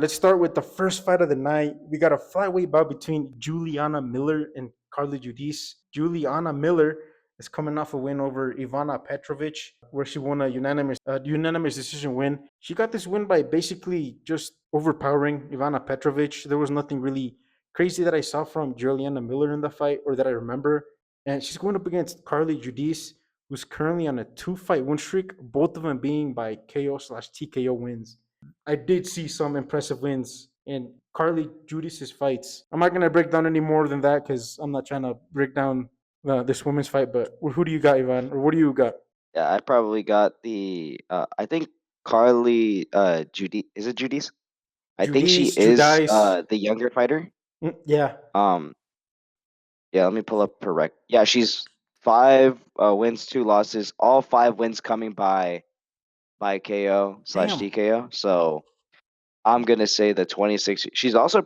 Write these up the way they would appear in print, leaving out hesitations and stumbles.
Let's start with the first fight of the night. We got a flyweight bout between Juliana Miller and Carly Judice. Juliana Miller is coming off a win over Ivana Petrovic, where she won a unanimous decision win. She got this win by basically just overpowering Ivana Petrovic. There was nothing really crazy that I saw from Juliana Miller in the fight or that I remember. And she's going up against Carly Judice, who's currently on a 2-fight win streak, both of them being by KO/TKO wins. I did see some impressive wins in Carly Judice's fights. I'm not gonna break down any more than that because I'm not trying to break down this women's fight. But who do you got, Ivan, or what do you got? Yeah, I probably got I think Carly Judy is it Judy's? I think she Judice, is Judice. the younger fighter. Yeah, Um yeah, let me pull up her rec. Yeah, she's 5 wins, 2 losses, all 5 wins coming by KO slash damn, TKO. So I'm gonna say the 26. She's also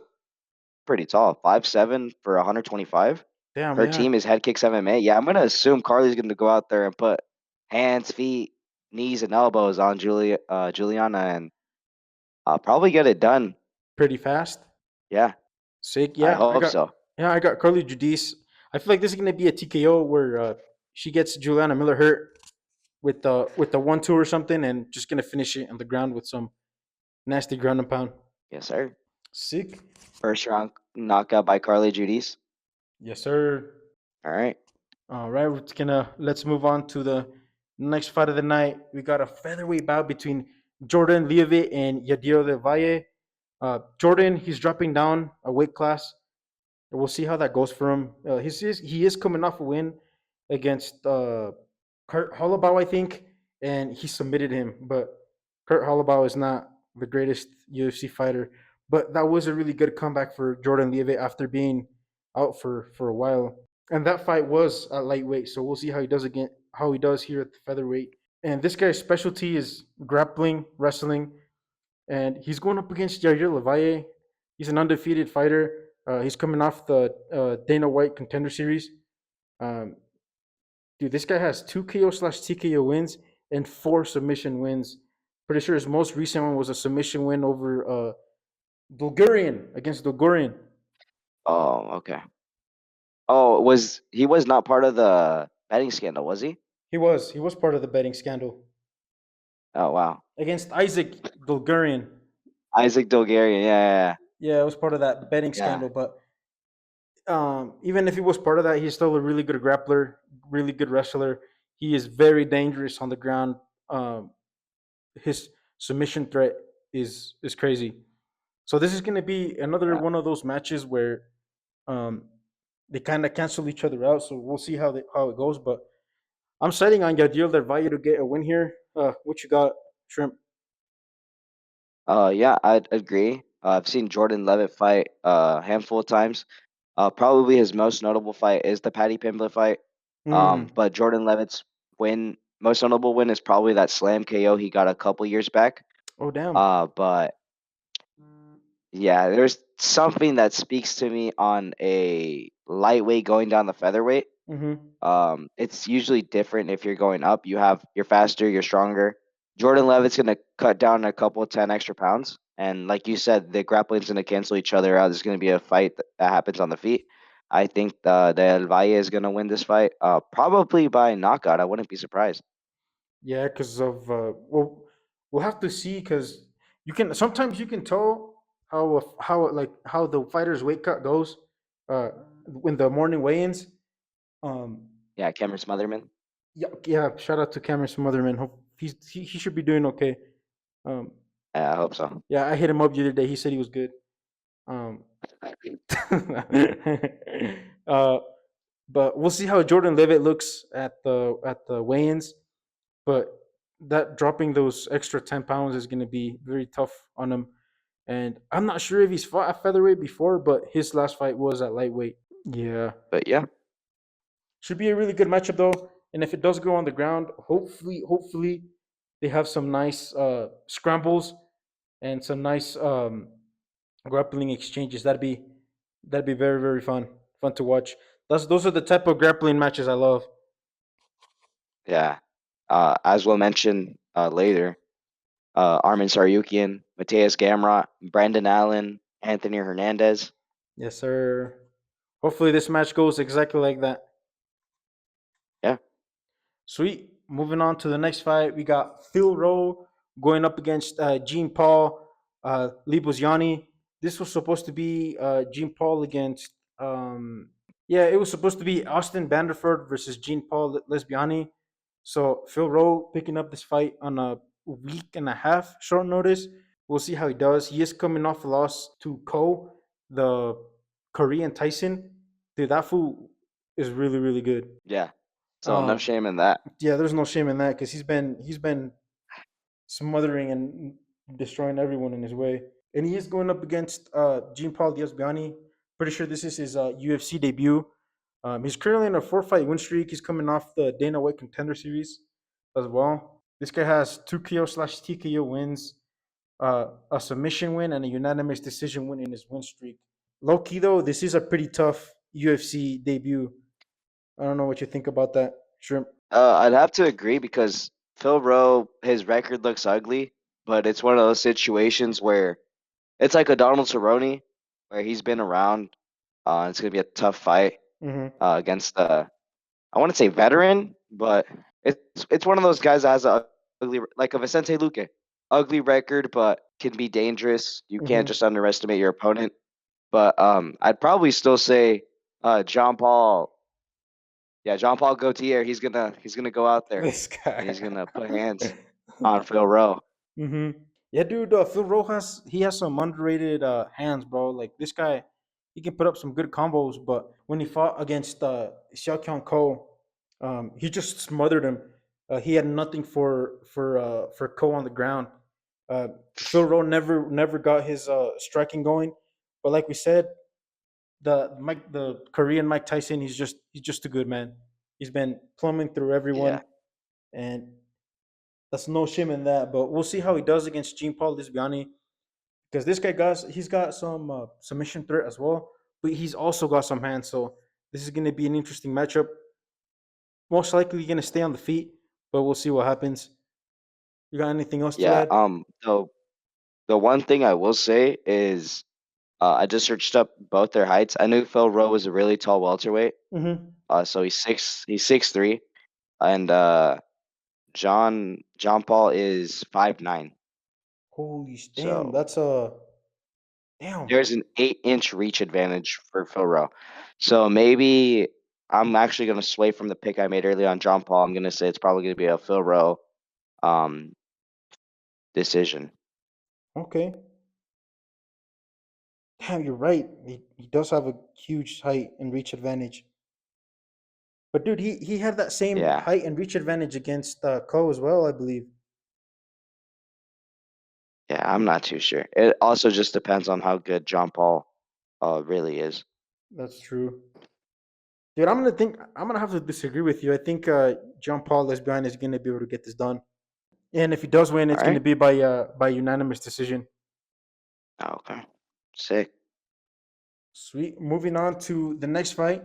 pretty tall, 5'7" for 125. damn, Her yeah, team is Head Kicks MMA. Yeah, I'm gonna assume Carly's gonna go out there and put hands, feet, knees, and elbows on Juliana and probably get it done. pretty fast. Yeah, Sick. I Yeah, hope so. I got Carly Judice. I feel like this is gonna be a TKO where she gets Juliana Miller hurt with the 1-2 or something, and just gonna finish it on the ground with some nasty ground and pound. Yes, sir. Sick. First round knockout by Carly Judice. Yes, sir. All right. All right, let's move on to the next fight of the night. We got a featherweight bout between Jordan Lieve and Yadiro Del Valle. Jordan, he's dropping down a weight class. We'll see how that goes for him. He is coming off a win against Kurt Holloway, I think, and he submitted him. But Kurt Holloway is not the greatest UFC fighter. But that was a really good comeback for Jordan Lieve after being out for a while. And that fight was at lightweight, so we'll see how he does here at the featherweight. And this guy's specialty is grappling, wrestling, and he's going up against Jair Lavalle. He's an undefeated fighter. He's coming off the Dana White Contender Series. Um, dude, this guy has 2 KO/TKO wins and 4 submission wins. Pretty sure his most recent one was a submission win over Bulgarian against Bulgarian. Oh, okay. Oh, he was not part of the betting scandal, was he? He was part of the betting scandal Oh, wow. against Isaac Bulgarian. Isaac Dolgarian. Yeah, Yeah, it was part of that betting yeah, scandal. But even if he was part of that, he's still a really good grappler, really good wrestler. He is very dangerous on the ground. Um, his submission threat is crazy. So this is going to be another yeah. one of those matches where um, they kind of cancel each other out. So we'll see how it goes. But I'm setting on Yadil Del Valle to get a win here. What you got, Shrimp? Yeah, I'd agree. I've seen Jordan Levitt fight a handful of times. Probably his most notable fight is the Paddy Pimblett fight. Mm. But Jordan Levitt's most notable win is probably that slam KO he got a couple years back. Oh damn. But yeah, there's something that speaks to me on a lightweight going down the featherweight. Mm-hmm. It's usually different if you're going up. You're faster, you're stronger. Jordan Levitt's gonna cut down a couple 10 extra pounds, and like you said, the grappling's gonna cancel each other out. There's gonna be a fight that happens on the feet. I think the El Valle is gonna win this fight, probably by knockout. I wouldn't be surprised. Yeah, because of we'll have to see because you can sometimes you can tell how the fighter's weight cut goes uh in the morning weigh-ins. Um, Yeah, Cameron Smotherman. yeah, yeah. Shout out to Cameron Smotherman. He should be doing okay. Um, Yeah, I hope so. yeah, I hit him up the other day. He said he was good. Um, uh, but we'll see how Jordan Levitt looks at the weigh-ins. But that dropping those extra 10 pounds is going to be very tough on him. And I'm not sure if he's fought at featherweight before, but his last fight was at lightweight. Yeah, But yeah, should be a really good matchup though. And if it does go on the ground, hopefully they have some nice scrambles and some nice grappling exchanges. That'd be very fun to watch. Those are the type of grappling matches I love. yeah. As we'll mention later, Armin Saryukian, Mateus Gamrot, Brandon Allen, Anthony Hernandez. Yes, sir. Hopefully this match goes exactly like that. Yeah. Sweet. Moving on to the next fight, we got Phil Rowe going up against Jean Paul Liboziani. This was supposed to be Jean Paul against, yeah, it was supposed to be Austin Vanderford versus Jean Paul Lesbiani. So Phil Rowe picking up this fight on a week and a half short notice. We'll see how he does. He is coming off a loss to Ko, the Korean Tyson. Dude, that fool is really, really good. Yeah. So no Um, shame in that. yeah, there's no shame in that because he's been smothering and destroying everyone in his way. And he is going up against Jean Paul Diaz-Biani. Pretty sure this is his UFC debut. He's currently in a four-fight win streak. He's coming off the Dana White Contender Series as well. This guy has two KO/TKO wins, a submission win, and a unanimous decision win in his win streak. Low key though, this is a pretty tough UFC debut. I don't know what you think about that, Shrimp. I'd have to agree because Phil Rowe, his record looks ugly, but it's one of those situations where it's like a Donald Cerrone, where he's been around. It's gonna be a tough fight Mm-hmm. against I want to say veteran, but it's one of those guys that has a ugly like a Vicente Luque, ugly record, but can be dangerous. You can't Mm-hmm. just underestimate your opponent. But I'd probably still say John Paul. Yeah, John Paul Gaultier. He's gonna go out there This and he's guy. gonna put hands on Phil Rowe. hmm Yeah, dude. Phil Rojas, he has some underrated hands, bro. Like this guy, he can put up some good combos. But when he fought against Xiao Kyung Ko, he just smothered him. He had nothing for Ko on the ground. Uh, Phil Rowe never got his striking going. But like we said, the Korean Mike Tyson, he's just a good man. He's been plumbing through everyone, Yeah, and that's no shame in that. But we'll see how he does against Jean Paul Lisbiani because this guy he's got some submission threat as well, but he's also got some hands. So this is going to be an interesting matchup. Most likely going to stay on the feet, but we'll see what happens. You got anything else to yeah. add? The one thing I will say is I just searched up both their heights. I knew Phil Rowe was a really tall welterweight. Mm-hmm. So he's 6'3", and John Paul is 5'9". Holy damn! So That's a damn. there's an 8-inch reach advantage for Phil Rowe. So maybe I'm actually going to sway from the pick I made earlier on John Paul. I'm going to say it's probably going to be a Phil Rowe um, decision. Okay. Damn, you're right. He does have a huge height and reach advantage. But dude, he had that same Yeah, height and reach advantage against Ko as well, I believe. yeah. I'm not too sure. It also just depends on how good John Paul really is. That's true. Dude, I'm gonna have to disagree with you. I think John Paul Lesbian is gonna be able to get this done. And if he does win, All it's gonna right. be by unanimous decision. Okay. Sick. Sweet. Moving on to the next fight.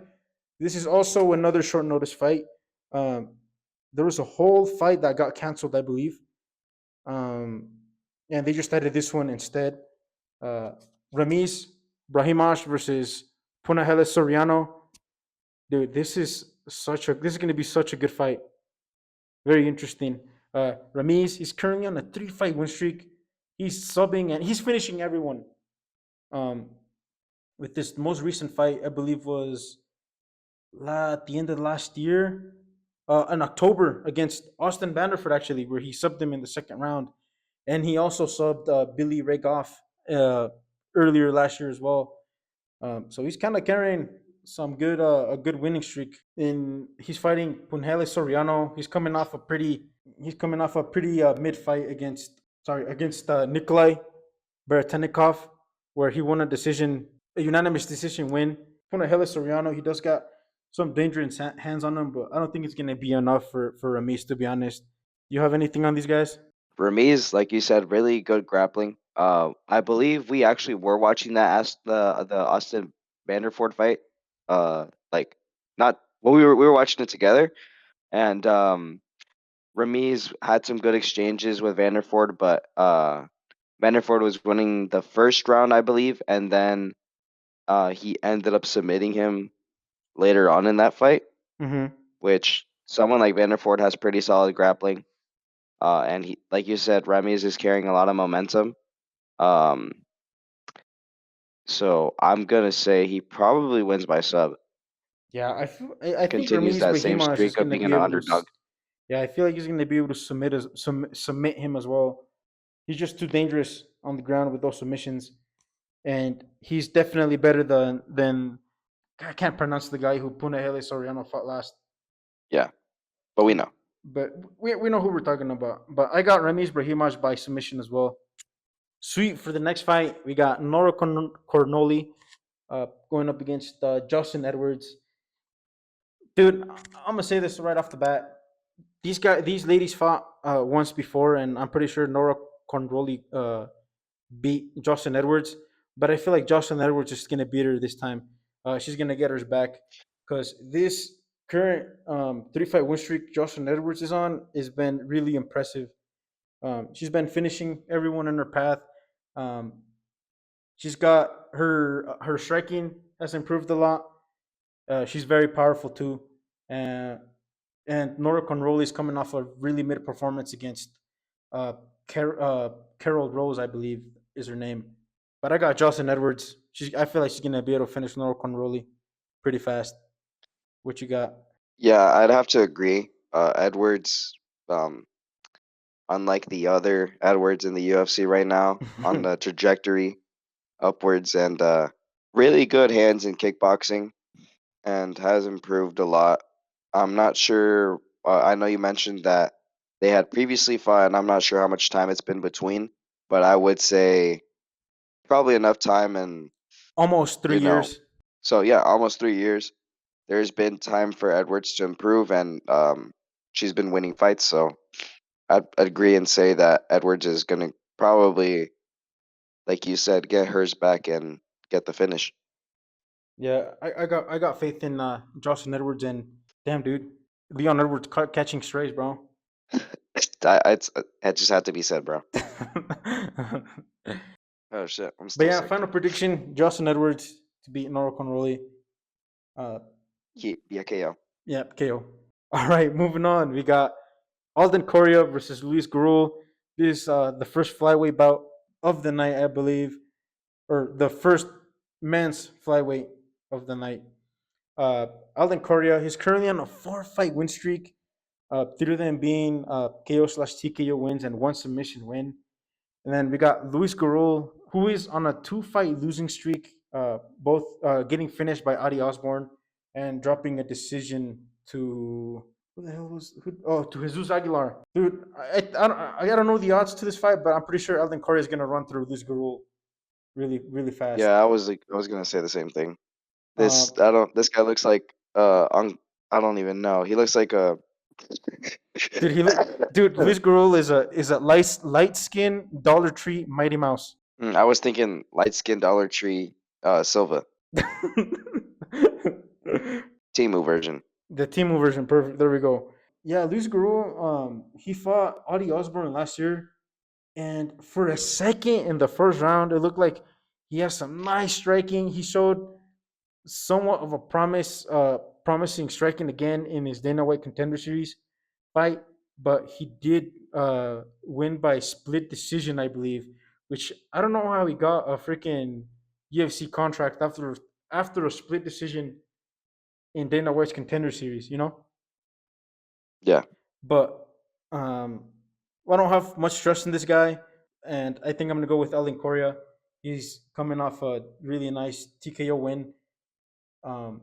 This is also another short notice fight. Um, there was a whole fight that got canceled, I believe. Um, and they just added this one instead. Uh, Ramiz Brahimash versus Punahele Soriano. Dude, this is gonna be such a good fight. Very interesting. Ramiz, he's currently on a three-fight win streak. He's subbing and he's finishing everyone. Um, with this most recent fight, I believe was at the end of last year, in October against Austin Vanderford, actually, where he subbed him in the second round, and he also subbed Billy Ragoff uh, earlier last year as well. So he's kind of carrying some good a good winning streak. In he's fighting Punhele Soriano. He's coming off a pretty mid fight against Nikolai Baratenikov, where he won a unanimous decision win. Punahele Soriano, he does got some dangerous hands on him, but I don't think it's gonna be enough for Ramis, to be honest. You have anything on these guys? Ramiz, like you said, really good grappling. I believe we actually were watching the Austin Vanderford fight. Like not well, we were watching it together, and Ramiz had some good exchanges with Vanderford, but Vanderford was winning the first round, I believe, and then he ended up submitting him later on in that fight, Mm-hmm. which someone like Vanderford has pretty solid grappling. And he, like you said, Ramiz is carrying a lot of momentum. Um, so I'm gonna say he probably wins by sub. Yeah, I think Continues Ramirez that same Brahimaj is streak of gonna being be an able to. underdog. Yeah, I feel like he's gonna be able to submit him as well. He's just too dangerous on the ground with those submissions, and he's definitely better than I can't pronounce the guy who Punahele Soriano fought last. Yeah, but we know. But we know who we're talking about. But I got Ramirez Brahimaj by submission as well. Sweet. For the next fight, we got Noro Cornoli going up against Justin Edwards. Dude, I'm gonna say this right off the bat. These ladies fought once before, and I'm pretty sure Nora Conroli beat Justin Edwards. But I feel like Justin Edwards is gonna beat her this time. She's gonna get hers back because this current 3 fight win streak Justin Edwards is on has been really impressive. She's been finishing everyone in her path. Um, she's got her striking has improved a lot. She's very powerful too. And Nora Conroli is coming off a really mid performance against uh, Carol Rose, I believe is her name. But I got Jocelyn Edwards. I feel like she's gonna be able to finish Nora Conroli pretty fast. What you got? Yeah, I'd have to agree. Edwards, um, unlike the other Edwards in the UFC right now, on the trajectory upwards and really good hands in kickboxing and has improved a lot. I'm not sure. I know you mentioned that they had previously fought, and I'm not sure how much time it's been between, but I would say probably enough time, and Almost three you know, years. so yeah, almost 3 years. There's been time for Edwards to improve, and she's been winning fights. So I'd agree and say that Edwards is gonna probably, like you said, get hers back and get the finish. Yeah, I got faith in Jocelyn Edwards and damn dude, Leon Edwards catching strays, bro. It just had to be said, bro. Oh shit, I'm But still yeah, sick. final prediction: Jocelyn Edwards to beat Nora Conroli. Uh, Yeah, KO. yeah, KO. All right, moving on. We got Alden Correa versus Luis Gurul. This is the first flyweight bout of the night, I believe, or the first men's flyweight of the night. Uh, Alden Correa, he's currently on a 4 fight win streak, 3 of them being KO/TKO wins and 1 submission win. And then we got Luis Gurul, who is on a 2 fight losing streak, both getting finished by Adi Osborne and dropping a decision to who the hell was who? Oh, to Jesus Aguilar. Dude, I don't know the odds to this fight, but I'm pretty sure Alden Correa is gonna run through Luis Gurul really really fast. Yeah, I was gonna say the same thing. Uh, This guy looks like I don't even know. He looks like a dude, dude, Luis Gurul is a light skin Dollar Tree Mighty Mouse. I was thinking light skinned Dollar Tree Silva. Timu version. The Timu version, perfect. There we go. Yeah, Luis Guru, he fought Adi Osborne last year, and for a second in the first round, it looked like he has some nice striking. He showed somewhat of a promising striking again in his Dana White Contender Series fight, but he did win by split decision, I believe. Which I don't know how he got a freaking UFC contract after a split decision in Dana White's Contender Series. Yeah. But um, I don't have much trust in this guy, and I think I'm gonna go with Elden Correa. He's coming off a really nice TKO win um,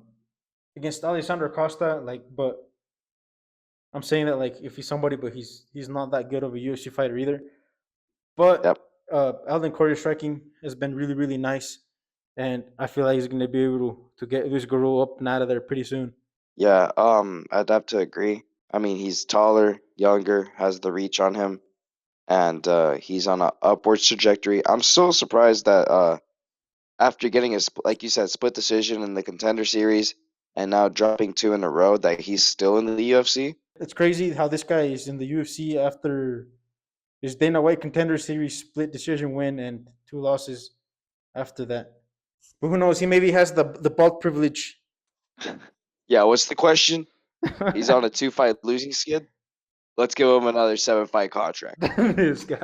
against Alexander Costa. But I'm saying that if he's somebody, but he's not that good of a UFC fighter either. But Yep. Alden Correa striking has been really really nice, and I feel like he's gonna be able to get this Guru up and out of there pretty soon. Yeah. I'd have to agree. I mean, he's taller, younger, has the reach on him, and he's on a upwards trajectory. I'm so surprised that after getting like you said, split decision in the Contender Series and now dropping two in a row, that he's still in the UFC. It's crazy how this guy is in the UFC after his Dana White Contender Series split decision win and two losses after that. But who knows? He maybe has the belt privilege. Yeah, what's the question? He's on a 2-fight losing skid. Let's give him another 7-fight contract. This guy.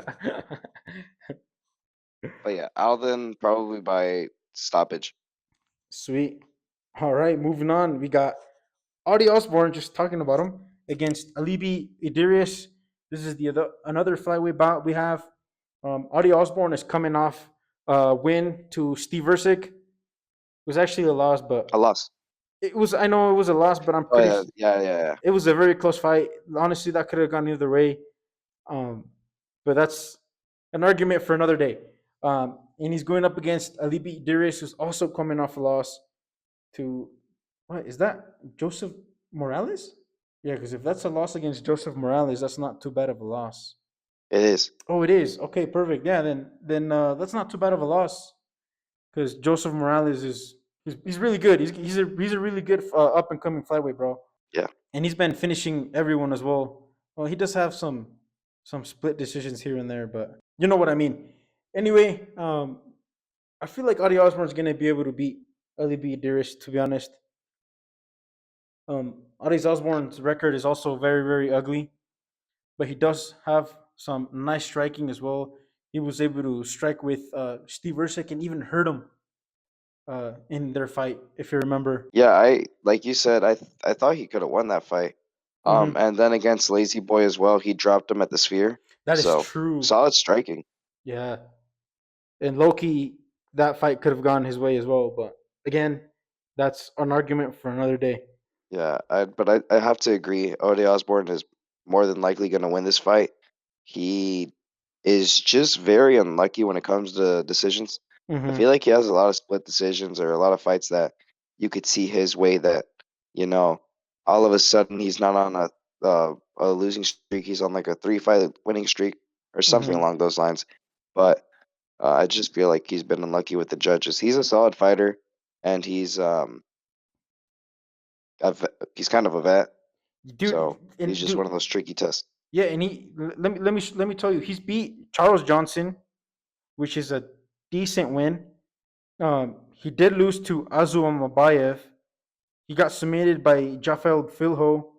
But yeah, Alden probably by stoppage. Sweet. All right, moving on. We got Audie Osborne, just talking about him, against Alibi Idris. This is the another flyweight bout we have. Audie Osborne is coming off a win to Steve Ersic. It was actually a loss, but I lost. it was. I know it was a loss, but I'm Oh pretty. yeah. It was a very close fight. Honestly, that could have gone either way. Um, but that's an argument for another day. And he's going up against Alibi Idris, who's also coming off a loss to what is that? Joseph Morales? Yeah, because if that's a loss against Joseph Morales, that's not too bad of a loss. It is. Oh, it is. Okay, perfect. Yeah, then that's not too bad of a loss because Joseph Morales is he's really good. He's a really good up and coming flyweight, bro. Yeah. And he's been finishing everyone as well. Well, he does have some split decisions here and there, but you know what I mean. Anyway, I feel like Adi Osborne's gonna be able to beat Ali B. Dearest, to be honest. Adi Osborne's record is also very, very ugly, but he does have some nice striking as well. He was able to strike with Steve Ersic and even hurt him in their fight, if you remember. Yeah, I like you said, I thought he could have won that fight. Hmm. And then against Lazy Boy as well, he dropped him at the sphere. That is So true. solid striking. Yeah. And Loki, that fight could have gone his way as well. But again, that's an argument for another day. Yeah, I have to agree. Ode Osborne is more than likely going to win this fight. He is just very unlucky when it comes to decisions. I feel Hmm. like he has a lot of split decisions or a lot of fights that you could see his way that, you know, all of a sudden he's not on a losing streak. He's on like a 3-fight winning streak or something Hmm. along those lines. But I just feel like he's been unlucky with the judges. He's a solid fighter, and he's kind of a vet, Dude, so he's and just dude, one of those tricky tests. yeah, and let me tell you, he's beat Charles Johnson, which is a decent win. He did lose to Azu Mabayev. He got submitted by Jafel Filho.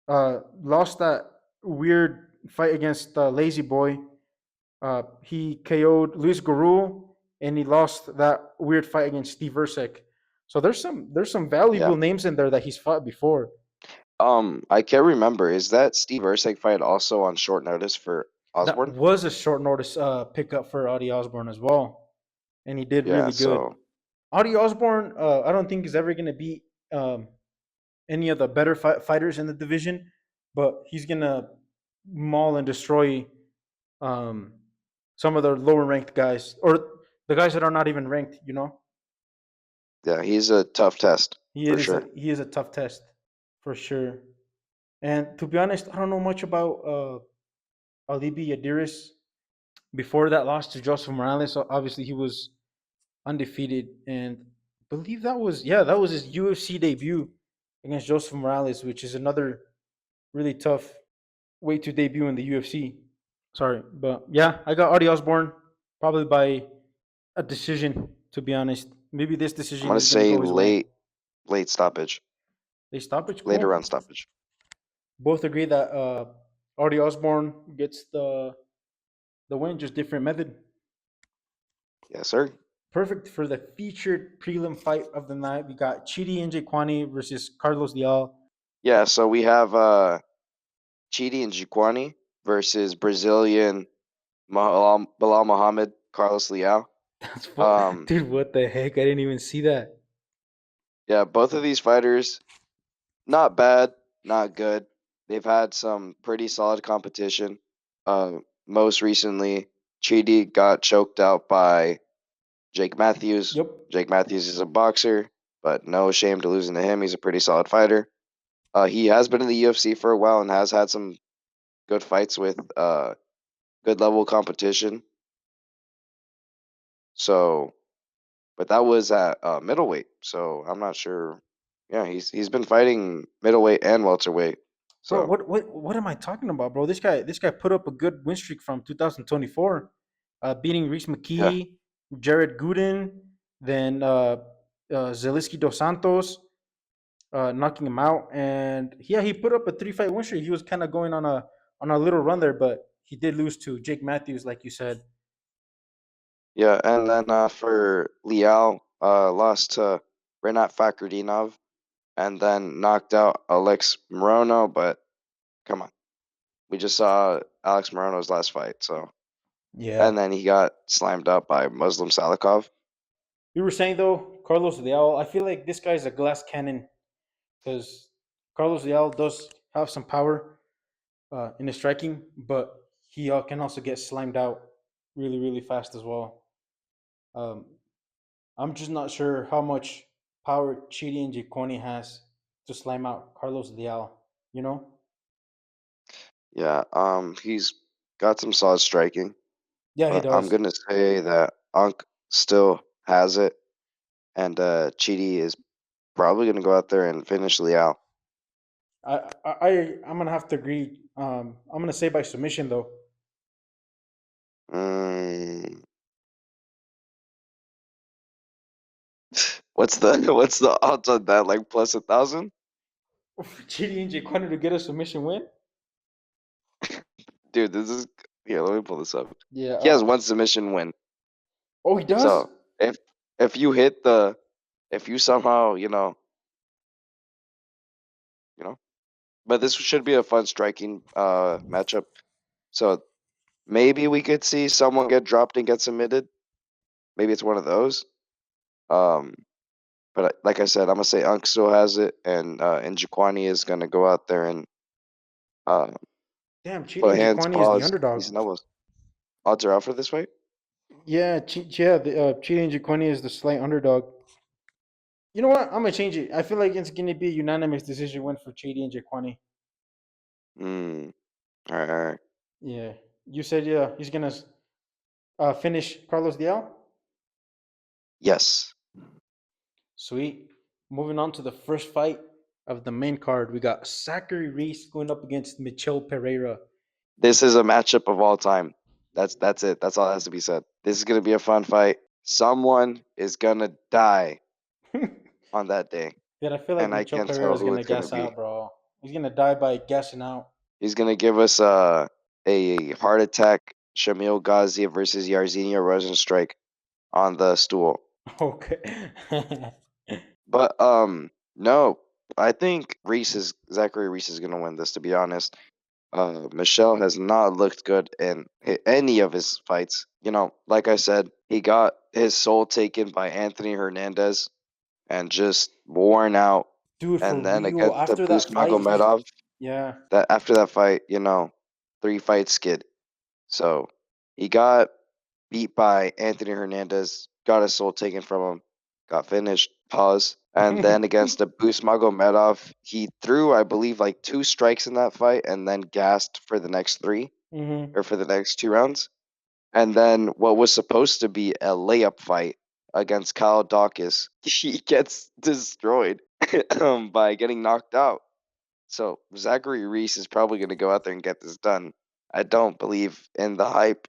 Lost that weird fight against Lazy Boy. He KO'd Luis Garul, and he lost that weird fight against Steve Ersic. So there's some Yeah. valuable names in there that he's fought before. I can't remember. Is that Steve Erceg fight also on short notice for That Osborne? was a short notice pickup for Audie Osborne as well, and he did Yeah. really good. So Audie Osborne, I don't think is ever going to beat um, any of the better fighters in the division, but he's going to maul and destroy um, some of the lower ranked guys or the guys that are not even ranked. You know, yeah, he's a tough test he for is sure. a tough test for sure. And to be honest, I don't know much about Alibi Yadiris. Before that loss to Joseph Morales, obviously he was undefeated, and I believe that was his UFC debut against Joseph Morales, which is another really tough way to debut in the UFC. Sorry, but yeah, I got Audie Osborne probably by a decision. To be honest, maybe this I'm decision gonna is gonna say go his way. late stoppage, They stoppage, later cool. round stoppage. Both agree that Audie Osborne gets the win, just different method. Yes, sir. Perfect for the featured prelim fight of the night. We got Chidi and Jaquani versus Carlos Leal. Yeah. So we have Chidi and Jiquani versus Brazilian Bilal Muhammad, Carlos Leal. That's what, Um, dude. What the heck? I didn't even see that. yeah, both of these fighters, not bad, not good. They've had some pretty solid competition. Most recently, Chidi got choked out by Jake Matthews. Yep. Jake Matthews is a boxer, but no shame to losing to him. He's a pretty solid fighter. He has been in the UFC for a while and has had some good fights with good level competition. So, but that was at middleweight. So I'm not sure. Yeah, he's been fighting middleweight and welterweight. Bro, So what am I talking about, bro? This guy put up a good win streak from 2024, beating Reese yeah, McKee, Jared Gooden, then Zeliski dos Santos, knocking him out. And yeah, he put up a three-fight win streak. He was kind of going on a little run there, but he did lose to Jake Matthews, like you said. yeah, and then for Liao, lost to Renat Fakhretdinov, and then knocked out Alex Morono. But come on, we just saw Alex Morono's last fight, so Yeah, and then he got slammed up by Muslim Salikov. we were saying though, Carlos Leal. I feel like this guy's a glass cannon because Carlos Leal does have some power in his striking, but he can also get slimed out really, really fast as well. Um, I'm just not sure how much power Chidi and Giacone has to slime out Carlos Leal. You know? Yeah, he's got some solid striking, Yeah, he but I'm does. gonna say that Unk still has it, and Chidi is probably gonna go out there and finish Liao. I'm gonna have to agree. I'm gonna say by submission though. Mm, what's the what's the odds on that? Like plus 1,000? Chidi and Giacone to get a submission win. Dude, this is here. Let me pull this up. Yeah. He has one submission win. Oh, he does. So if you hit the if you somehow you know, but this should be a fun striking matchup. So maybe we could see someone get dropped and get submitted. Maybe it's one of those. Um, but like I said, I'm gonna say Unk still has it, and Jaquani is gonna go out there and uh, Damn, Chidi put and hands, Giacone is the paws, knees, underdog. and elbows. Odds are out for this fight. Yeah, Chidi and Giacone is the slight underdog. You know what? I'm gonna change it. I feel like it's gonna be a unanimous decision win for Chidi and Giacone. Hmm. All right, all right. Yeah, you said yeah he's gonna finish Carlos Dial. Yes, Sweet. Moving on to the first fight of the main card, we got Zachary Reese going up against Michel Pereira. this is a matchup of all time. That's it. That's all that has to be said. This is gonna be a fun fight. Someone is gonna die on that day, Dude, I feel like and I Michel can't Pereira tell is who gonna it's gonna gas be. out, bro. He's gonna die by gassing out. He's gonna give us a heart attack. Shamil Ghazi versus Yarzinho Rosenstrike on the stool. Okay. But no, I think Zachary Reese is gonna win this. To be honest, Michelle has not looked good in any of his fights. Like I said, he got his soul taken by Anthony Hernandez and just worn out. Dude, for And then real. against the After Boost that fight, Magomedov, yeah. that after that fight, 3 fight skid. So he got beat by Anthony Hernandez, got his soul taken from him, got finished, pause. And then against the Boost Magomedov, he threw, I believe, like 2 strikes in that fight and then gassed for the next 3 hmm or for the next 2 rounds. And then what was supposed to be a layup fight against Kyle Dawkins, he gets destroyed by getting knocked out. So Zachary Reese is probably going to go out there and get this done. I don't believe in the hype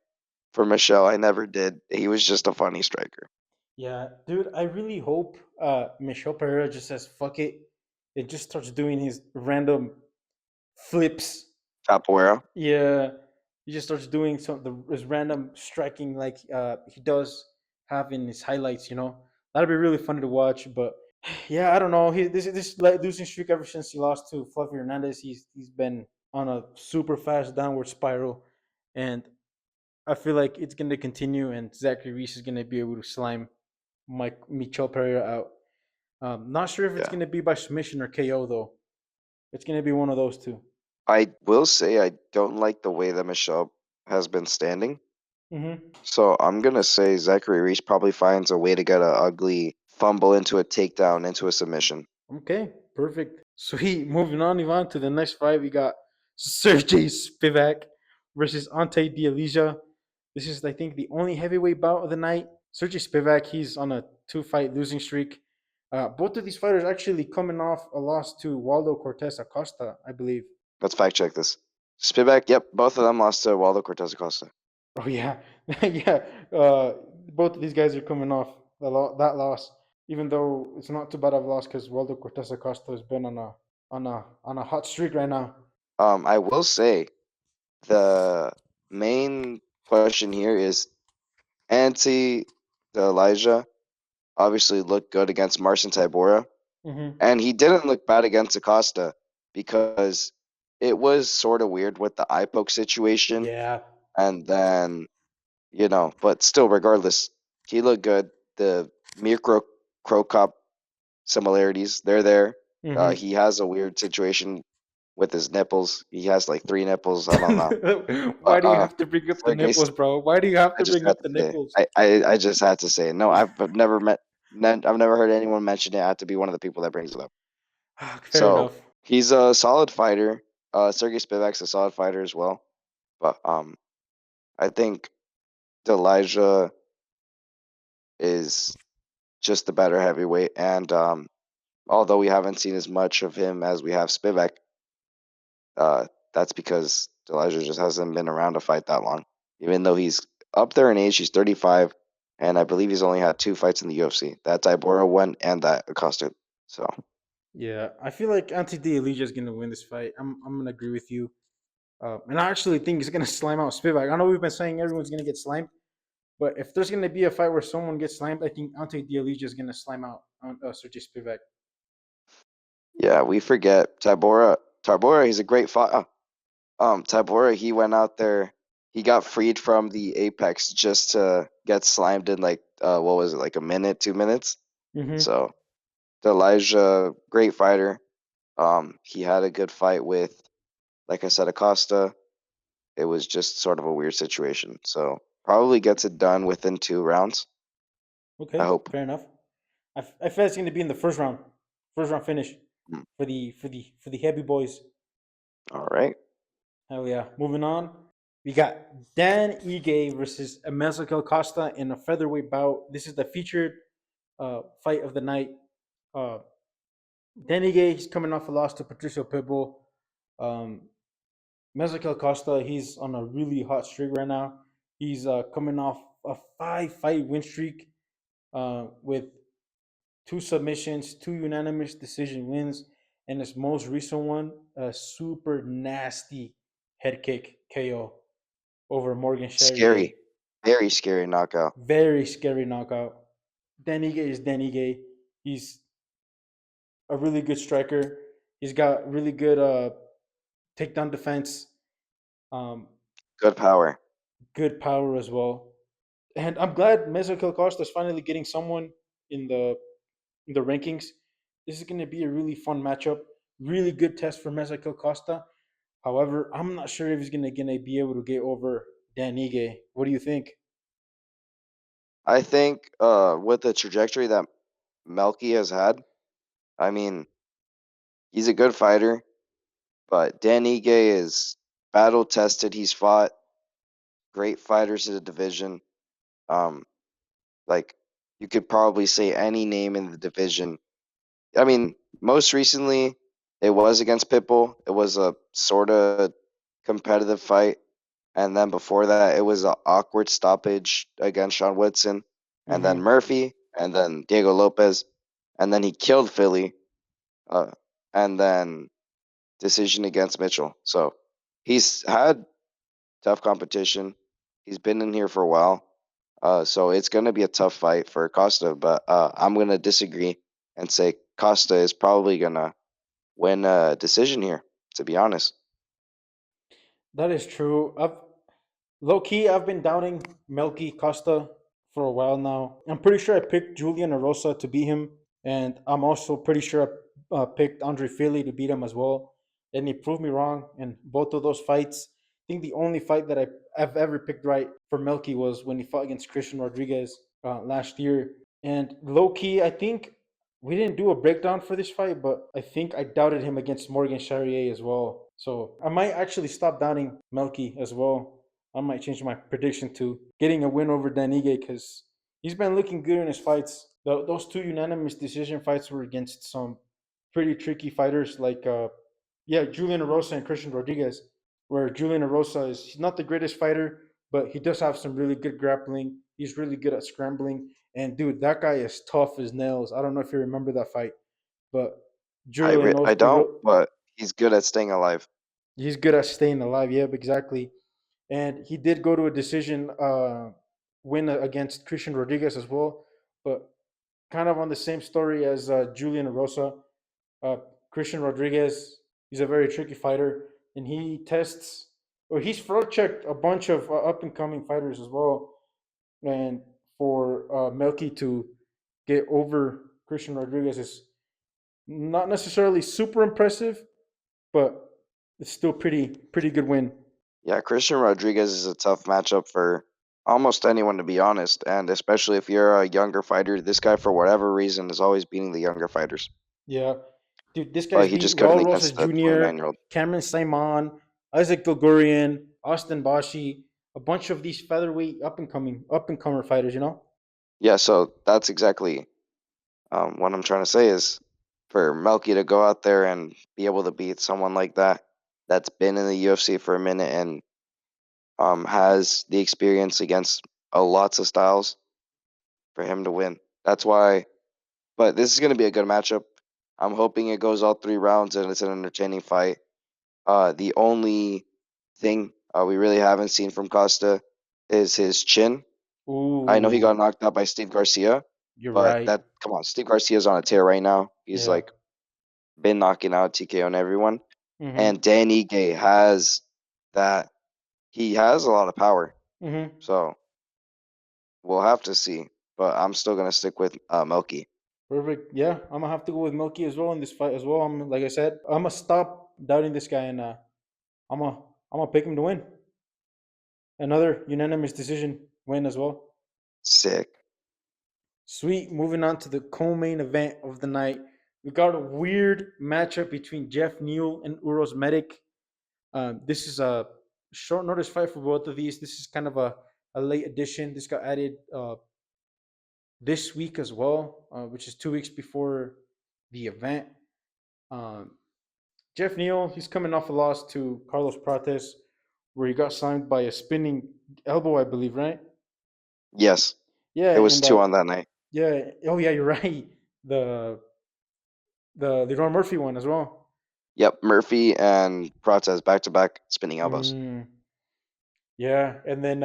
for Michelle. I never did. He was just a funny striker. Yeah, dude, I really hope Michel Pereira just says fuck it and just starts doing his random flips. Capoeira. Yeah, he just starts doing his random striking like he does have in his highlights. That'd be really funny to watch. But yeah, I don't know. This like, losing streak ever since he lost to Fluffy Hernandez. He's been on a super fast downward spiral, and I feel like it's going to continue. And Zachary Reese is going to be able to slime Mike Michel Pereira out. Not sure if it's Yeah. going to be by submission or KO though. It's going to be one of those two. I will say I don't like the way that Michelle has been standing. Mm-hmm. So I'm going to say Zachary Reese probably finds a way to get an ugly fumble into a takedown, into a submission. Okay, perfect. Sweet. Moving on, Ivan, to the next fight. We got Sergey Spivak versus Ante Dialija. This is, I think, the only heavyweight bout of the night. Sergey Spivak, he's on a 2-fight losing streak. Both of these fighters actually coming off a loss to Waldo Cortez Acosta, I believe. Let's fact check this. Spivak, yep, both of them lost to Waldo Cortez Acosta. Oh yeah, yeah. Both of these guys are coming off that loss, even though it's not too bad of a loss because Waldo Cortez Acosta has been on a hot streak right now. I will say the main question here is Ante the Elijah obviously looked good against Marcin Tybura, Hmm. and he didn't look bad against Acosta because it was sort of weird with the eye poke situation, Yeah. and then but still, regardless, he looked good. The Mirko Crow Cop similarities, they're there. Hmm. He has a weird situation with his nipples. He has like three nipples. I don't know. Why But do you have to bring up the Sergey, nipples, bro? Why do you have I to just bring had up to the say, nipples? I just had to say, no, I've never I've never heard anyone mention it. I have to be one of the people that brings it up. Fair So enough. he's a solid fighter. Sergey Spivak's a solid fighter as well. But I think Elijah is just the better heavyweight, and although we haven't seen as much of him as we have Spivak, that's because Elijah just hasn't been around to fight that long. Even though he's up there in age, he's 35, and I believe he's only had two fights in the UFC. That Tybura one and that Acosta. So Yeah, I feel like Ante Elijah is gonna win this fight. I'm gonna agree with you. And I actually think he's gonna slime out Spivak. I know we've been saying everyone's gonna get slimed, but if there's gonna be a fight where someone gets slimed, I think Ante Elijah is gonna slime out Sergey Spivak. yeah, we forget Tybura. Tybura, he's a great fighter. Tybura, he went out there. He got freed from the Apex just to get slimed in like what was it, like a minute, 2 minutes. Hmm. So Elijah, great fighter. He had a good fight with, like I said, Acosta. It was just sort of a weird situation. So probably gets it done within 2 rounds. I Okay, hope. fair enough. I feel it's gonna be in the first round finish Mm. for the heavy boys. All right. Hell yeah. Moving on, we got Dan Ige versus Ezequiel Costa in a featherweight bout. This is the featured fight of the night. Uh, Dan Ige, he's coming off a loss to Patricio Pitbull. Um, Ezequiel Costa, he's on a really hot streak right now. He's coming off a 5 fight win streak with two submissions, two unanimous decision wins, and his most recent one, a super nasty head kick KO over Morgan Charrier. Scary. Very scary knockout. Very scary knockout. Denige is Denige. He's a really good striker. He's got really good takedown defense, um, Good power. good power as well. And I'm glad Mesokel Costa is finally getting someone in the rankings. This is going to be a really fun matchup. Really good test for Mesokel Costa. However, I'm not sure if he's gonna be able to get over Dan Ige. What do you think? I think with the trajectory that Melky has had, I mean, he's a good fighter, but Dan Ige is battle tested. He's fought great fighters in the division. Um, like you could probably say any name in the division. I mean, most recently it was against Pitbull. It was a sort of competitive fight, and then before that it was an awkward stoppage against Sean Woodson, and then Mm-hmm. Murphy, and then Diego Lopez, and then he killed Philly, uh, and then decision against Mitchell. So he's had tough competition. He's been in here for a while. So it's going to be a tough fight for Costa, but I'm going to disagree and say Costa is probably going to win a decision here, to be honest. That is true. Low key, I've been doubting Melky Costa for a while now. I'm pretty sure I picked Julian Arosa to beat him, and I'm also pretty sure I picked Andre Fili to beat him as well. And he proved me wrong in both of those fights. I think the only fight that I've ever picked right for Melky was when he fought against Christian Rodriguez last year. And low key, I think we didn't do a breakdown for this fight, but I think I doubted him against Morgan Charrier as well. So I might actually stop doubting Melky as well. I might change my prediction to getting a win over Danige because he's been looking good in his fights. Those two unanimous decision fights were against some pretty tricky fighters like Yeah, Julian Erosa and Christian Rodriguez. Where Julian Erosa is he's not the greatest fighter, but he does have some really good grappling. He's really good at scrambling. And dude, that guy is tough as nails. I don't know if you remember that fight, but I don't, but he's good at staying alive. he's good at staying alive. Yeah, exactly. And he did go to a decision win against Christian Rodriguez as well, but kind of on the same story as Julian Rosa. Uh, Christian Rodriguez, he's a very tricky fighter, and he tests or he's front checked a bunch of up and coming fighters as well. And for Melky to get over Christian Rodriguez is not necessarily super impressive, but it's still pretty good win. Yeah, Christian Rodriguez is a tough matchup for almost anyone, to be honest, and especially if you're a younger fighter. This guy, for whatever reason, is always beating the younger fighters. Yeah, dude, this guy's But he beat just couldn't Raul Rosas against the Jr., 29-year-old. Cameron Simon, Isaac Gilgurian, Austin Bashi, a bunch of these featherweight up and comer fighters. You know. Yeah, so that's exactly what I'm trying to say is for Melky to go out there and be able to beat someone like that that's been in the UFC for a minute and has the experience against lots of styles for him to win. That's why. But this is going to be a good matchup. I'm hoping it goes all 3 rounds and it's an entertaining fight. The only thing we really haven't seen from Costa is his chin. I know he got Ooh, knocked out by Steve Garcia, you're but right. that come on, Steve Garcia's on a tear right now. He's Yeah. like been knocking out TKO and everyone. Mhm. And Dan Ige has that. He has a lot of power, Mhm. so we'll have to see. But I'm still gonna stick with Melky. Perfect. Yeah, I'm gonna have to go with Milky as well in this fight as well. I'm like I said, I'm gonna stop doubting this guy and I'm gonna I'm gonna pick him to win. Another unanimous decision win as well. Sick. Sweet. Moving on to the co-main event of the night, we got a weird matchup between Jeff Neal and Uros Medic. This is a short notice fight for both of these. This is kind of a late addition. This got added this week as well, which is 2 weeks before the event. Um, Jeff Neal, he's coming off a loss to Carlos Prates, where he got signed by a spinning elbow, I believe, right? Yes, Yeah, it was and 2 on that night. yeah, oh yeah, you're right. The the Ron Murphy one as well. Yep, Murphy and Prates back-to-back spinning elbows. Mm, yeah, and then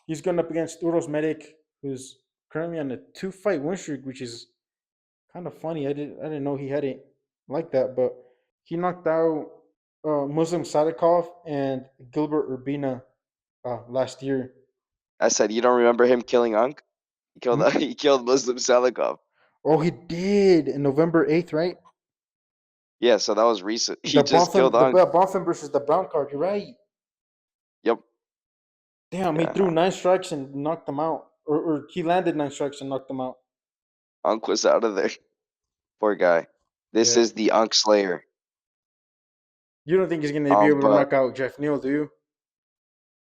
he's going up against Uros Medic, who's currently on a 2 fight win streak, which is kind of funny. I didn't know he had it like that, but he knocked out Muslim Sadikov and Gilbert Urbina last year. I said, you don't remember him killing Unk? He killed Mm, he killed Muslim Salikov. oh, he did in November 8th, right? Yeah, so that was recent. He The just killed Bonfim, the Unk. Bonfim versus the Brown card. You're right. Yep. Damn, he Yeah, threw no. 9 strikes and knocked them out, or he landed 9 strikes and knocked them out. Unk was out of there. Poor guy. This Yeah. is the Unk Slayer. You don't think he's gonna be able to But knock out Jeff Neal, do you?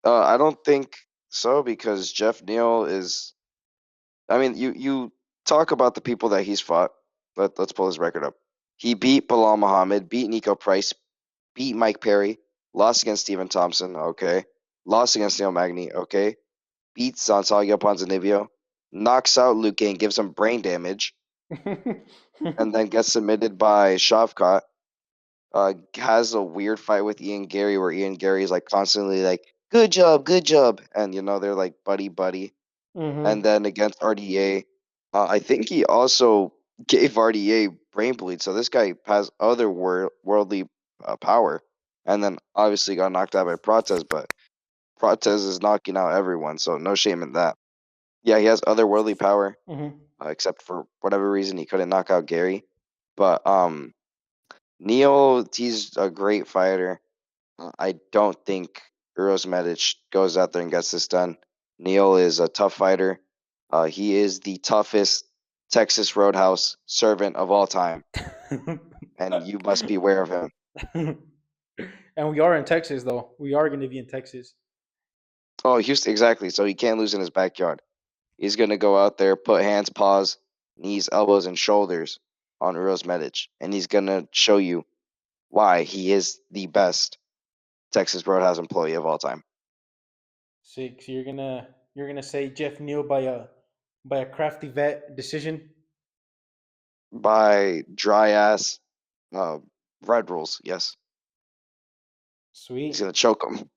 I don't think so because Jeff Neal is. I mean, you talk about the people that he's fought. Let's pull his record up. He beat Bilal Muhammad, beat Nico Price, beat Mike Perry, lost against Stephen Thompson, okay. Lost against Neil Magny, okay. Beats Santiago Ponzinibbio, knocks out Luke Kane, gives him brain damage, and then gets submitted by Shavkat. Has a weird fight with Ian Gary where Ian Gary is like constantly like, good job. And they're like buddy buddy. And Mm-hmm. then against RDA, I think he also gave RDA brain bleed. So this guy has other worldly power. And then obviously got knocked out by Prates, but Prates is knocking out everyone, so no shame in that. Yeah, he has otherworldly power, Mm-hmm. except for whatever reason he couldn't knock out Gary. But Neil, he's a great fighter. I don't think Uros Medic goes out there and gets this done. Neil is a tough fighter. He is the toughest Texas Roadhouse servant of all time, and you must be aware of him. And we are in Texas, though. We are going to be in Texas. Oh, Houston, exactly. So he can't lose in his backyard. He's going to go out there, put hands, paws, knees, elbows, and shoulders on Uros Medic, and he's going to show you why he is the best Texas Roadhouse employee of all time. Sick. So you're gonna say Jeff Neal by a crafty vet decision. By dry ass uh, Red Rules, yes. He's Sweet. gonna choke him.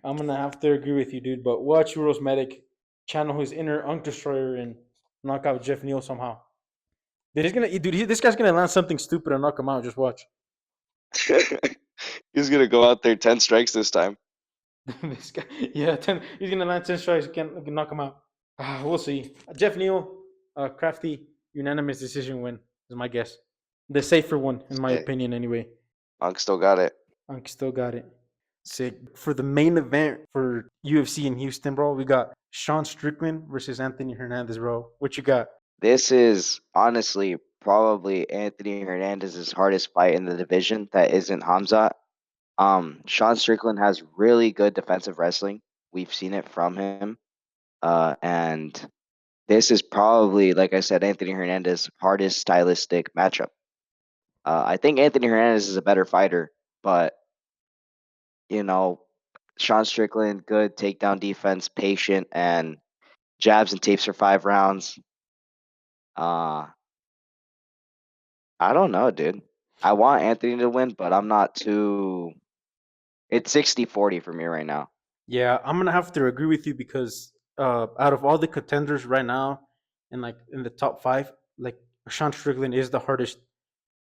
I'm gonna have to agree with you, dude. But watch Euros Medic channel his inner Unk Destroyer and knock out Jeff Neal somehow. This guy's gonna land something stupid and knock him out. Just watch. He's gonna go out there 10 strikes this time. This guy, yeah, he's gonna land 10 strikes, can knock him out. We'll see. Jeff Neal, crafty unanimous decision win is my guess. The safer one, in my Hey, opinion, anyway. Monk still got it. Unk still got it. Sick. For the main event for UFC in Houston, bro, we got Sean Strickland versus Anthony Hernandez, bro. What you got? This is honestly probably Anthony Hernandez's hardest fight in the division that isn't Hamzat. Sean Strickland has really good defensive wrestling. We've seen it from him. And this is probably, like I said, Anthony Hernandez's hardest stylistic matchup. I think Anthony Hernandez is a better fighter, but you know, Sean Strickland, good takedown defense, patient, and jabs and tapes for 5 rounds. Uh, I don't know, dude. I want Anthony to win, but I'm not too. It's 60-40 for me right now. Yeah, I'm gonna have to agree with you because out of all the contenders right now, and like in the top five, like Sean Strickland is the hardest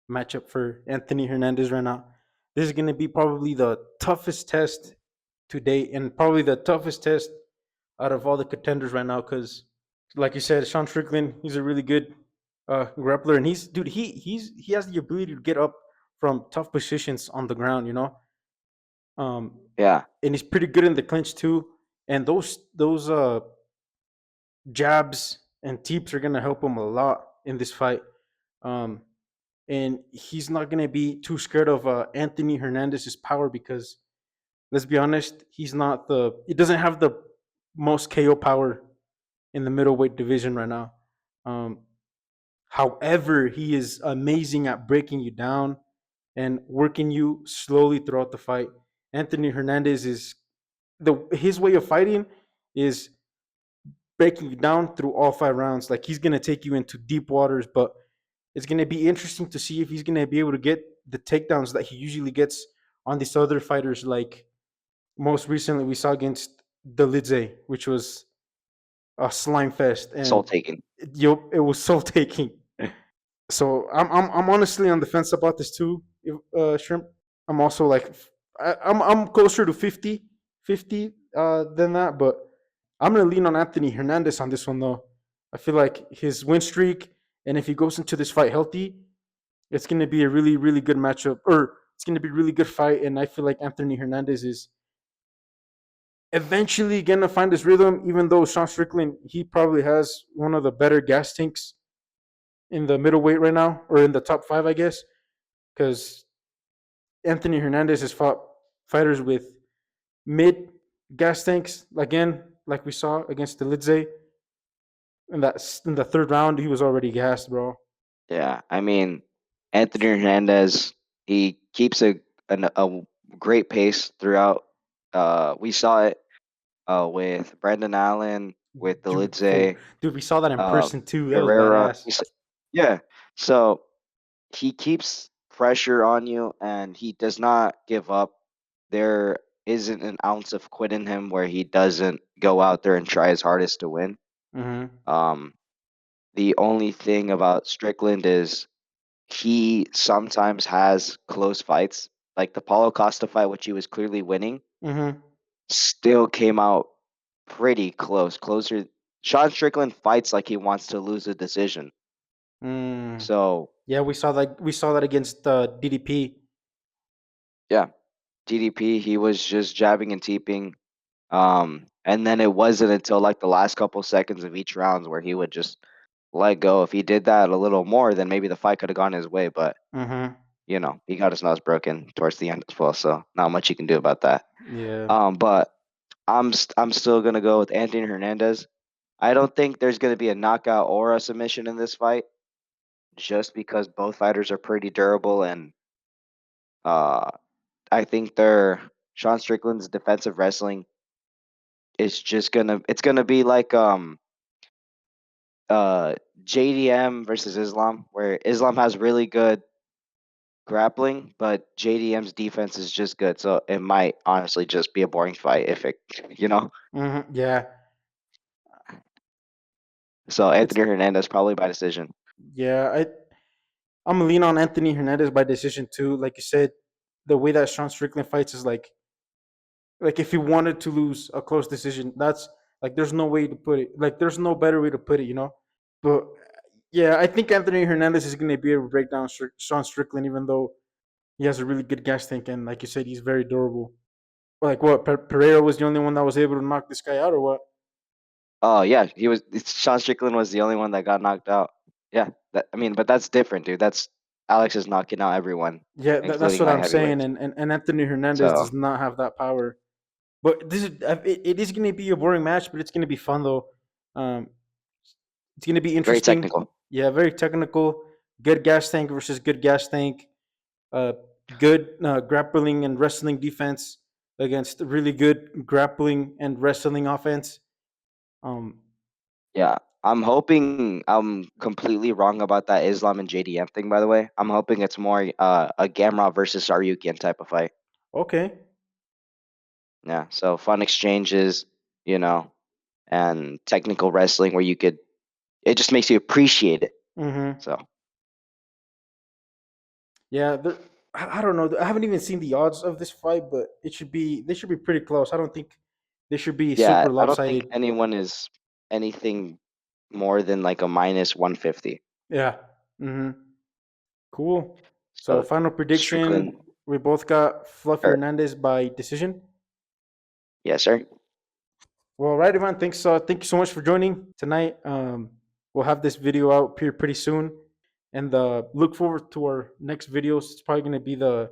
matchup for Anthony Hernandez right now. This is gonna be probably the toughest test to date, and probably the toughest test out of all the contenders right now. Because, like you said, Sean Strickland, he's a really good grappler, and he has the ability to get up from tough positions on the ground. Um, Yeah, and he's pretty good in the clinch too. And those jabs and teeps are gonna help him a lot in this fight. Um, and he's not gonna be too scared of Anthony Hernandez's power because let's be honest, he doesn't have the most KO power in the middleweight division right now. Um, However, he is amazing at breaking you down and working you slowly throughout the fight. Anthony Hernandez is his way of fighting is breaking you down through all 5 rounds. Like he's gonna take you into deep waters, but it's gonna be interesting to see if he's gonna be able to get the takedowns that he usually gets on these other fighters. Like most recently, we saw against Delidze, which was a slime fest, soul and taking. it was soul taking. So I'm honestly on the fence about this too, Shrimp. I'm also like I'm closer to 50 than that, but I'm gonna lean on Anthony Hernandez on this one though. I feel like his win streak, and if he goes into this fight healthy, it's gonna be a really really good matchup, or it's gonna be a really good fight. And I feel like Anthony Hernandez is eventually gonna find his rhythm, even though Sean Strickland he probably has one of the better gas tanks in the middleweight right now, or in the top five, I guess, because Anthony Hernandez has fought fighters with mid gas tanks again, like we saw against the Lidze in the third round. He was already gassed, bro. Yeah, I mean, Anthony Hernandez, he keeps a great pace throughout. We saw it with Brendan Allen, with the Dude, fool. Lidze, Dude, we saw that in uh, person too. That was Pereira. badass. Yeah, so he keeps pressure on you and he does not give up. There isn't an ounce of quit in him where he doesn't go out there and try his hardest to win. Mm-hmm. Um, the only thing about Strickland is he sometimes has close fights. Like the Paulo Costa fight, which he was clearly winning, Mm-hmm. still came out pretty close. Closer. Sean Strickland fights like he wants to lose a decision. Mm. So Yeah, we saw that against DDP. yeah, DDP, he was just jabbing and teeping. And then it wasn't until like the last couple seconds of each round where he would just let go. If he did that a little more, then maybe the fight could have gone his way. But Mm-hmm. he got his nose broken towards the end as well, so not much you can do about that. Yeah. But I'm still gonna go with Anthony Hernandez. I don't think there's gonna be a knockout or a submission in this fight, just because both fighters are pretty durable and Uh, I think their Sean Strickland's defensive wrestling is just it's gonna be like uh JDM versus Islam, where Islam has really good grappling, but JDM's defense is just good. So it might honestly just be a boring fight if it, you know. Yeah, So it's Anthony Hernandez probably by decision. yeah. I'm gonna lean on Anthony Hernandez by decision too. Like you said, the way that Sean Strickland fights is like if he wanted to lose a close decision, that's like there's no way to put it. Like there's no better way to put it, you know. But yeah, I think Anthony Hernandez is gonna be able to break down Sean Strickland, even though he has a really good gas tank and like you said, he's very durable. Like what? Pereira was the only one that was able to knock this guy out, or what? Oh yeah, Sean Strickland was the only one that got knocked out. Yeah, I mean, but that's different, dude. That's Alex is knocking out everyone, Yeah, that's including what light I'm saying. heavyweights. And Anthony Hernandez So does not have that power. But it is going to be a boring match, but it's going to be fun though. Um, it's going to be very interesting. technical. Yeah, very technical. Good gas tank versus good gas tank. Uh, good grappling and wrestling defense against really good grappling and wrestling offense. Um, Yeah, I'm hoping I'm completely wrong about that Islam and JDM thing. By the way, I'm hoping it's more a Gamrot versus Saryukian type of fight. okay. Yeah, so fun exchanges, you know, and technical wrestling where you could it just makes you appreciate it. Mm-hmm. So Yeah, I don't know. I haven't even seen the odds of this fight, but they should be pretty close. I don't think they should be yeah, super I don't think lopsided. anyone is anything more than like a minus 150. Yeah. Mm-hmm. Cool. So So final Strickland, prediction: we both got Fluffy or Hernandez by decision. yes, sir. Well, right, Ivan. Thank you so much for joining tonight. We'll have this video out here pretty soon, and look forward to our next videos. It's probably going to be the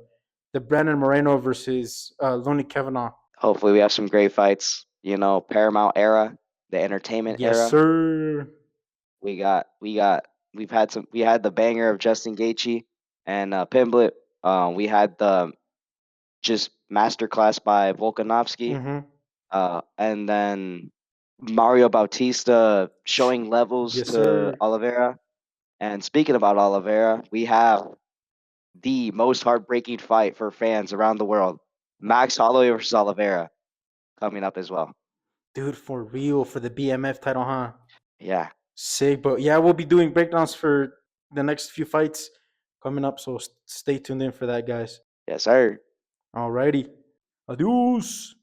Brandon Moreno versus Lonnie Kavanaugh. Hopefully, we have some great fights. You know, Paramount era, the entertainment Yes, era. sir. We've had some. We had the banger of Justin Gaethje and Pimblett. We had the just masterclass by Volkanovski. Mm-hmm. And then Mario Bautista showing levels Yes, to sir. Oliveira. And speaking about Oliveira, we have the most heartbreaking fight for fans around the world. Max Holloway versus Oliveira coming up as well. Dude, for real, for the BMF title, huh? Yeah. Sick. But yeah, we'll be doing breakdowns for the next few fights coming up. So stay tuned in for that, guys. Yes, sir. Alrighty. Adios.